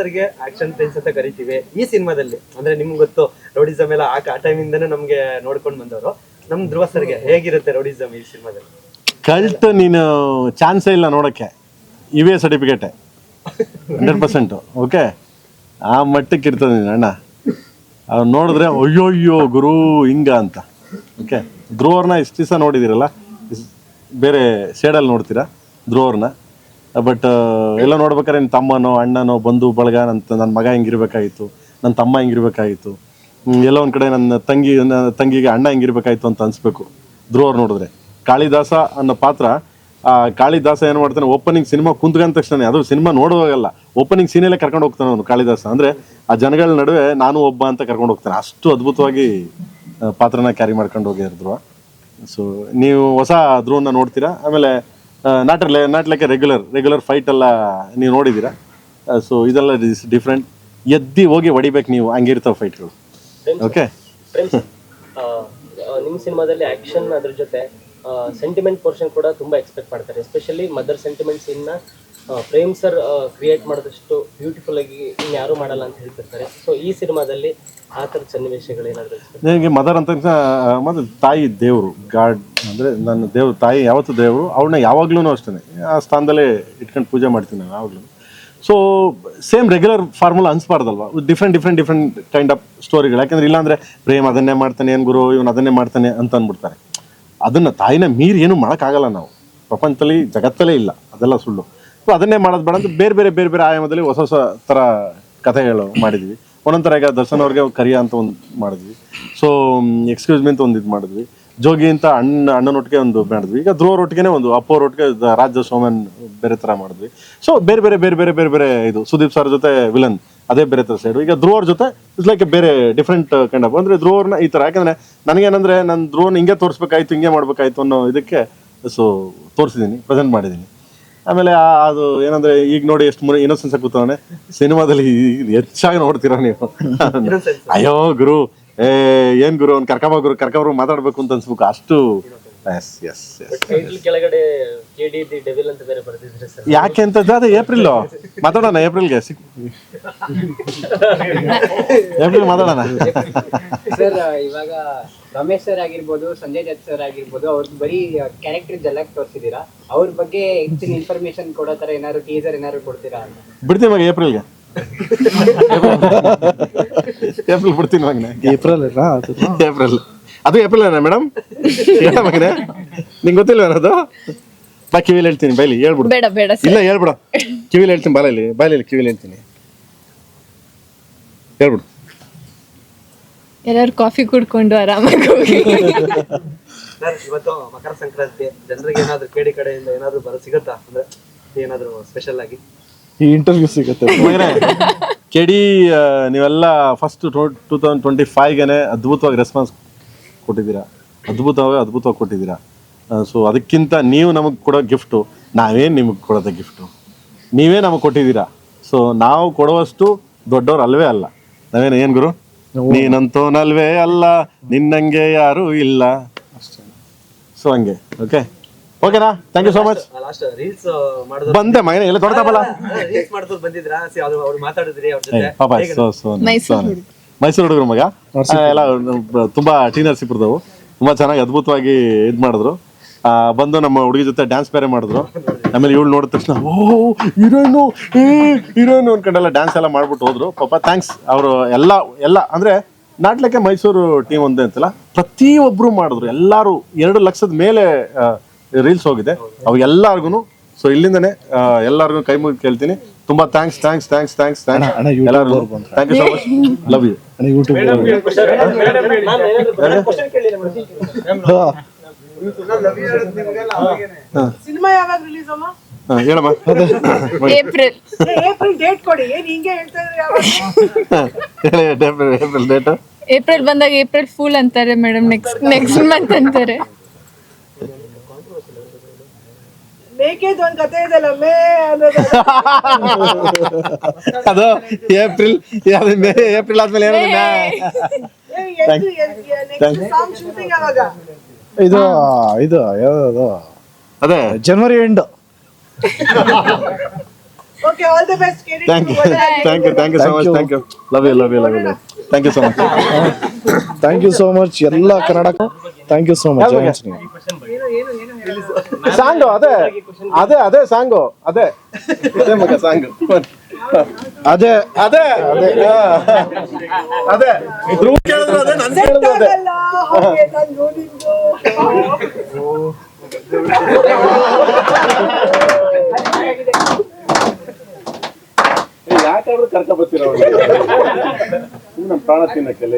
ಸರ್ಗೆ action prince ಅಂತ ಕರಿತೀವಿ. ಈ ಸಿನಿಮಾದಲ್ಲಿ ಅಂದ್ರೆ ನಿಮ್ಗೆ ಗೊತ್ತು ರೌಡಿಸಮ್ ಎಲ್ಲ ಆ ಟೈಮಿಂದಾನೆ ನಮ್ಗೆ ನೋಡ್ಕೊಂಡ್ ಬಂದವರು. ನಮ್ ಧ್ರುವ ಸರ್ಗೆ ಹೇಗಿರುತ್ತೆ ರೌಡಿಸಮ್ ಈ ಸಿನಿಮಾದಲ್ಲಿ? ಕಲ್ಟ್ ನೀನು ಚಾನ್ಸೇ ಇಲ್ಲ ನೋಡಕ್ಕೆ, ಇವೇ ಸರ್ಟಿಫಿಕೇಟೆ 100%. ಓಕೆ, ಆ ಮಟ್ಟಕ್ಕೆ ಇರ್ತದೆ ನೀನು ಅಣ್ಣ. ಅವ್ರು ನೋಡಿದ್ರೆ ಅಯ್ಯೋ ಗುರು ಹಿಂಗ ಅಂತ. ಓಕೆ, ಧ್ರುವರ್ನ ಇಷ್ಟು ದಿವಸ ನೋಡಿದಿರಲ್ಲ, ಬೇರೆ ಶೇಡಲ್ಲಿ ನೋಡ್ತೀರಾ ಧ್ರುವರ್ನ. ಬಟ್ ಎಲ್ಲ ನೋಡ್ಬೇಕಾದ್ರೆ ನಿನ್ನ ತಮ್ಮನೋ ಅಣ್ಣನೋ ಬಂಧು ಬಳಗ ನನ್ನ ಮಗ ಹಿಂಗಿರ್ಬೇಕಾಗಿತ್ತು, ನನ್ನ ತಮ್ಮ ಹಿಂಗಿರ್ಬೇಕಾಗಿತ್ತು, ಎಲ್ಲ ಒಂದು ಕಡೆ ನನ್ನ ತಂಗಿಗೆ ಅಣ್ಣ ಹಿಂಗಿರ್ಬೇಕಾಯ್ತು ಅಂತ ಅನಿಸ್ಬೇಕು ಧ್ರುವರ್ ನೋಡಿದ್ರೆ. ಕಾಳಿದಾಸ ಅನ್ನೋ ಪಾತ್ರ, ಕಾಳಿದಾಸ ಏನು ಮಾಡ್ತಾನೆ, ಓಪನಿಂಗ್ ಸಿನಿಮಾ ಕುಂತ್ಕೊಂಡ ತಕ್ಷಣ, ಅದು ಸಿನಿಮಾ ನೋಡುವಾಗಲ್ಲ, ಓಪನಿಂಗ್ ಸೀನಲ್ಲೇ ಕರ್ಕೊಂಡು ಹೋಗ್ತಾನೆ ಅವನು ಕಾಳಿದಾಸ. ಅಂದರೆ ಆ ಜನಗಳ ನಡುವೆ ನಾನು ಒಬ್ಬ ಅಂತ ಕರ್ಕೊಂಡು ಹೋಗ್ತಾನೆ. ಅಷ್ಟು ಅದ್ಭುತವಾಗಿ ಪಾತ್ರನ ಕ್ಯಾರಿ ಮಾಡ್ಕೊಂಡು ಹೋಗಿದ್ರು ಧ್ರುವ. ಸೊ ನೀವು ಹೊಸ ಧ್ರುವನ ನೋಡ್ತೀರಾ. ಆಮೇಲೆ ನಾಟ್ಲಕ್ಕೆ ರೆಗ್ಯುಲರ್ ಫೈಟ್ ಎಲ್ಲ ನೀವು ನೋಡಿದ್ದೀರಾ. ಸೊ ಇದೆಲ್ಲ ಡಿಫ್ರೆಂಟ್. ಎದ್ದಿ ಹೋಗಿ ಹೊಡಿಬೇಕು ನೀವು, ಹಂಗಿರ್ತಾವೆ ಫೈಟ್ಗಳು. ಓಕೆ, ನಿಮ್ಮ ಸಿನಿಮಾದಲ್ಲಿ ಆಕ್ಷನ್ ಅದ್ರ ಜೊತೆ ಸೆಂಟಿಮೆಂಟ್ ಪೋರ್ಷನ್ ಕೂಡ ತುಂಬಾ ಎಕ್ಸ್ಪೆಕ್ಟ್ ಮಾಡ್ತಾರೆ. ಎಸ್ಪೆಷಲಿ ಮದರ್ ಸೆಂಟಿಮೆಂಟ್ ಸೀನ್ ನ ಪ್ರೇಮ್ ಸರ್ ಕ್ರಿಯೇಟ್ ಮಾಡಿದಷ್ಟು ಬ್ಯೂಟಿಫುಲ್ ಆಗಿ ಇನ್ಯಾರು ಮಾಡಲ್ಲ ಅಂತ ಹೇಳ್ತಿರ್ತಾರೆ. ಸೊ ಈ ಸಿನಿಮಾದಲ್ಲಿ ಆ ಥರದ ಸನ್ನಿವೇಶಗಳೇನಾದ್ರು? ನನಗೆ ಮದರ್ ಅಂತ ಮೊದಲು ತಾಯಿ ದೇವರು, ಗಾಡ್ ಅಂದರೆ ನನ್ನ ದೇವ್ರು, ತಾಯಿ ಯಾವತ್ತೂ ದೇವರು. ಅವಳನ್ನ ಯಾವಾಗ್ಲೂ ಅಷ್ಟೇ ಆ ಸ್ಥಾನದಲ್ಲೇ ಇಟ್ಕೊಂಡು ಪೂಜೆ ಮಾಡ್ತೀನಿ ನಾನು ಯಾವಾಗಲೂ. ಸೊ ಸೇಮ್ ರೆಗ್ಯುಲರ್ ಫಾರ್ಮುಲಾ ಅನ್ಸ್ಬಾರ್ದಲ್ವಾ, ಡಿಫ್ರೆಂಟ್ ಕೈಂಡ್ ಆಫ್ ಸ್ಟೋರಿಗಳು. ಯಾಕಂದ್ರೆ ಇಲ್ಲಾಂದರೆ ಪ್ರೇಮ್ ಅದನ್ನೇ ಮಾಡ್ತಾನೆ, ಏನು ಗುರು ಇವನು ಅದನ್ನೇ ಮಾಡ್ತಾನೆ ಅಂತ ಅಂದ್ಬಿಡ್ತಾರೆ. ಅದನ್ನು ತಾಯಿನ ಮೀರಿ ಏನೂ ಮಾಡೋಕ್ಕಾಗಲ್ಲ ನಾವು, ಪ್ರಪಂಚದಲ್ಲಿ ಜಗತ್ತಲ್ಲೇ ಇಲ್ಲ, ಅದೆಲ್ಲ ಸುಳ್ಳು. ಸೊ ಅದನ್ನೇ ಮಾಡೋದು ಬೇಡ ಅಂತ ಬೇರೆ ಆಯಾಮದಲ್ಲಿ ಹೊಸ ಥರ ಕಥೆಗಳು ಮಾಡಿದ್ವಿ. ಒಂದೊಂದು ಥರ ಈಗ ದರ್ಶನ್ ಅವ್ರಿಗೆ ಕರಿಯ ಅಂತ ಒಂದು ಮಾಡಿದ್ವಿ. ಸೊ ಎಕ್ಸ್ಕ್ಯೂಸ್ ಮೀ ಅಂತ ಒಂದು ಇದು ಮಾಡಿದ್ವಿ. ಜೋಗಿ ಅಂತ ಅಣ್ಣನೊಟ್ಟಿಗೆ ಒಂದು ಮಾಡಿದ್ವಿ. ಈಗ ಧ್ರುವರೊಟ್ಟಿಗೆ ಒಂದು ಅಪ್ಪೋರೊಟ್ಟಿಗೆ ರಾಜ ಸೋಮನ್ ಬೇರೆ ಥರ ಮಾಡಿದ್ವಿ. ಸೊ ಬೇರೆ ಇದು ಸುದೀಪ್ ಸರ್ ಜೊತೆ ವಿಲನ್ ಅದೇ ಬೇರೆ ಥರ ಸೈಡು. ಈಗ ಧ್ರುವರ್ ಜೊತೆ ಇಟ್ಸ್ ಲೈಕ್ ಬೇರೆ ಡಿಫ್ರೆಂಟ್ ಕೈಂಡ್ ಆಫ್, ಅಂದರೆ ಧ್ರುವರ್ನ ಈ ಥರ. ಯಾಕಂದರೆ ನನಗೇನಂದರೆ ನನ್ನ ಧ್ರುವನ್ ಹಿಂಗೆ ತೋರಿಸ್ಬೇಕಾಯ್ತು, ಹಿಂಗೆ ಮಾಡ್ಬೇಕಾಯ್ತು ಅನ್ನೋ ಇದಕ್ಕೆ ಸೊ ತೋರಿಸಿದ್ದೀನಿ, ಪ್ರೆಸೆಂಟ್ ಮಾಡಿದ್ದೀನಿ. ಆಮೇಲೆ ಅದು ಏನಂದರೆ ಈಗ ನೋಡಿ ಎಷ್ಟು ಇನ್ನೊಸೆನ್ಸ್ ಕೂತವನೆ. ಸಿನಿಮಾದಲ್ಲಿ ಹೆಚ್ಚಾಗಿ ನೋಡ್ತೀರ ನೀವು. ಅಯ್ಯೋ ಗುರು, ಏನ್ ಗುರು ಅವ್ನು ಕರ್ಕೊಂಬರು ಮಾತಾಡ್ಬೇಕು ಅಂತ ಅನ್ಸ್ಬೇಕು ಅಷ್ಟು. ಕೆಳಗಡೆ ಡೆವಿಲ್ ಅಂತ ಬೇರೆ ಬರ್ತಿದ್ರೆ ಸರ್, ಯಾಕೆ ಅಂತ ಅದೇ ಏಪ್ರಿಲ್ ಮಾತಾಡೋಣ, ಏಪ್ರಿಲ್ ಮಾತಾಡೋಣ ಸರ್. ಇವಾಗ ರಮೇಶ್ ಸರ್ ಆಗಿರ್ಬೋದು, ಸಂಜಯ್ ದತ್ ಸರ್ ಆಗಿರ್ಬೋದು, ಅವ್ರದ್ದು ಬರೀ ಕ್ಯಾರೆಕ್ಟರ್ ಜಲ್ಲಾಗಿ ತೋರಿಸಿದೀರಾ. ಅವ್ರ ಬಗ್ಗೆ ಹೆಚ್ಚಿನ ಇನ್ಫಾರ್ಮೇಶನ್ ಕೊಡೋ ತರ ಏನಾದ್ರು ಟೀಸರ್ ಏನಾದ್ರು ಕೊಡ್ತೀರಾ ಅಂತ? ಬಿಡ್ತೀನಿ ಮಗ, ಏಪ್ರಿಲ್ ಬಿಡ್ತೀನಿ ಮಗನೆ. ಏಪ್ರಿಲ್ ಅದು ಏಪ್ರಿಲ್ ಮೇಡಮ್ ಮಗನೆ, ನಿಂಗೆ ಗೊತ್ತಿಲ್ವ ಅದು? ಬಾ ಕಿವಿಲಿ ಹೇಳ್ತೀನಿ, ಬೈಲಿ ಹೇಳ್ಬಿಡು. ಇಲ್ಲ ಹೇಳ್ಬಿಡು, ಕಿವಿಲಿ ಹೇಳ್ತೀನಿ, ಬಾಯಲ್ಲಿ ಕಿವಿಲಿ ಹೇಳ್ತೀನಿ, ಹೇಳ್ಬಿಡು. ಎಲ್ಲರೂ ಕಾಫಿ ಕುಡ್ಕೊಂಡು ಆರಾಮಾಗಿ ಹೋಗಿ. ಇವತ್ತು ಮಕರ ಸಂಕ್ರಾಂತಿ, ಜನರಿಗೆ ಏನಾದ್ರು ಕೇಳಿ ಕಡೆಯಿಂದ ಏನಾದ್ರು ಸಿಗುತ್ತಾ? ಅಂದ್ರೆ ಏನಾದ್ರು ಸ್ಪೆಷಲ್ ಆಗಿ ಈ ಇಂಟರ್ವ್ಯೂ ಸಿಗುತ್ತೆ ಕೆಡಿ ನೀವೆಲ್ಲ ಫಸ್ಟ್ 2025ಗೆ ಅದ್ಭುತವಾಗಿ ರೆಸ್ಪಾನ್ಸ್ ಕೊಟ್ಟಿದ್ದೀರಾ, ಅದ್ಭುತವಾಗಿ ಕೊಟ್ಟಿದ್ದೀರಾ. ಸೊ ಅದಕ್ಕಿಂತ ನೀವು ನಮಗೆ ಕೊಡೋ ಗಿಫ್ಟು, ನಾವೇನು ನಿಮಗೆ ಕೊಡೋದೇ ಗಿಫ್ಟು, ನೀವೇ ನಮಗೆ ಕೊಟ್ಟಿದ್ದೀರಾ. ಸೊ ನಾವು ಕೊಡುವಷ್ಟು ದೊಡ್ಡವ್ರು ಅಲ್ವೇ ಅಲ್ಲ. ಏನು ಗುರು, ನೀನಂತೋನಲ್ವೇ ಅಲ್ಲ, ನಿನ್ನಂಗೆ ಯಾರೂ ಇಲ್ಲ ಅಷ್ಟೇ. ಸೊ ಹಂಗೆ ಓಕೆನಾ? Thank you so much. Last reels ಮಾಡೋದು ಬಂದೆ ಮಗನೇ, ಎಲ್ಲ ದೊಡ್ಡದಲ್ಲ ರೀಲ್ಸ್ ಮಾಡೋದು ಬಂದಿದ್ರಾ? ಅವ್ರು ಮಾತಾಡಿದ್ರಿ ಅವ್ರ ಜೊತೆ? ಪಾಪ ಮೈಸೂರು ಹುಡುಗರು ಮಗ ಎಲ್ಲ ತುಂಬಾ ಟೀನರ್ಸ್ ಇಬ್ಬರದವು, ತುಂಬಾ ಚೆನ್ನಾಗಿ ಅದ್ಭುತವಾಗಿ ಇದು ಮಾಡಿದ್ರು. ಬಂದು ನಮ್ಮ ಹುಡುಗಿ ಜೊತೆ ಡ್ಯಾನ್ಸ್ ಬೇರೆ ಮಾಡಿದ್ರು. ಆಮೇಲೆ ಇವಳು ನೋಡಿದ ತಕ್ಷಣ ಹೀರೋಯಿನು ಅನ್ಕೊಂಡೆಲ್ಲ ಡ್ಯಾನ್ಸ್ ಎಲ್ಲ ಮಾಡ್ಬಿಟ್ಟು ಹೋದ್ರು. ಪಾಪ ಥ್ಯಾಂಕ್ಸ್. ಅವರು ಎಲ್ಲ ಅಂದ್ರೆ ನಾಟ್ಲಕ್ಕೆ ಮೈಸೂರು ಟೀಮ್ ಒಂದೇ ಅಂತಲ್ಲ, ಪ್ರತಿಯೊಬ್ಬರು ಮಾಡಿದ್ರು. ಎಲ್ಲರೂ 2 ಲಕ್ಷದ ಮೇಲೆ ರೀಲ್ಸ್ ಹೋಗಿದೆ ಅವು ಎಲ್ಲಾರ್ಗು. ಸೊ ಇಲ್ಲಿಂದನೇ ಎಲ್ಲರಿಗೂ ಕೈ ಮುಗಿ ಕೇಳ್ತೀನಿ, ತುಂಬಾ ಥ್ಯಾಂಕ್ಸ್. ಎಲ್ಲರಿಗೂ thank you so much, love you. Cinema ಯಾವಾಗ ರಿಲೀಸ್ ಅಮ್ಮ? ಹೇಳಮ್ಮ. ಏಪ್ರಿಲ್ ಡೇಟ್ ಕೊಡಿ. ಏನ್ ಹಿಂಗೆ ಹೇಳ್ತಾ ಇದ್ರೆ ಏಪ್ರಿಲ್ ಡೇಟ್? ಏಪ್ರಿಲ್ ಬಂದಾಗ ಏಪ್ರಿಲ್ ಫೂಲ್ ಅಂತಾರೆ ಮೇಡಮ್, ನೆಕ್ಸ್ಟ್ ಮಂತ್ ಅಂತಾರೆ. ಮೇಕೆದು ಒಂದ್ ಕತೆ ಇದೆಲ್ಲ, ಮೇ ಅನ್ನೋದು. ಅದು ಏಪ್ರಿಲ್ ಆದ್ಮೇಲೆ ಸಾಂಗ್ ಶೂಟಿಂಗ್ ಯಾವಾಗ? ಇದು ಯಾವ್ದು ಅದೇ ಜನವರಿ end. Okay all the best KD thank you so much thank you love you thank you so much thank you so much ಎಲ್ಲ Kannada thank you so much Antony. Song ಅದೇ ಸಾಂಗು ಅದೇ ಮಗ ಸಾಂಗು ಅದೇ ಅದೇ ಧ್ರುವ ಕೇಳಿದ್ರು ಅದೇ ನಾನು ಕೇಳಿದ್ರು ಅದೇ ಅಲ್ಲ ಹಾಗೆ ನಾನು ನೋಡಿದ್ದು ಯಾಕಾದ್ರೂ ಕರ್ಕ ಬರ್ತೀರ ನಮ್ಮ ಪ್ರಾಣ ತಿನ್ನಕ್ಕೆಲ್ಲ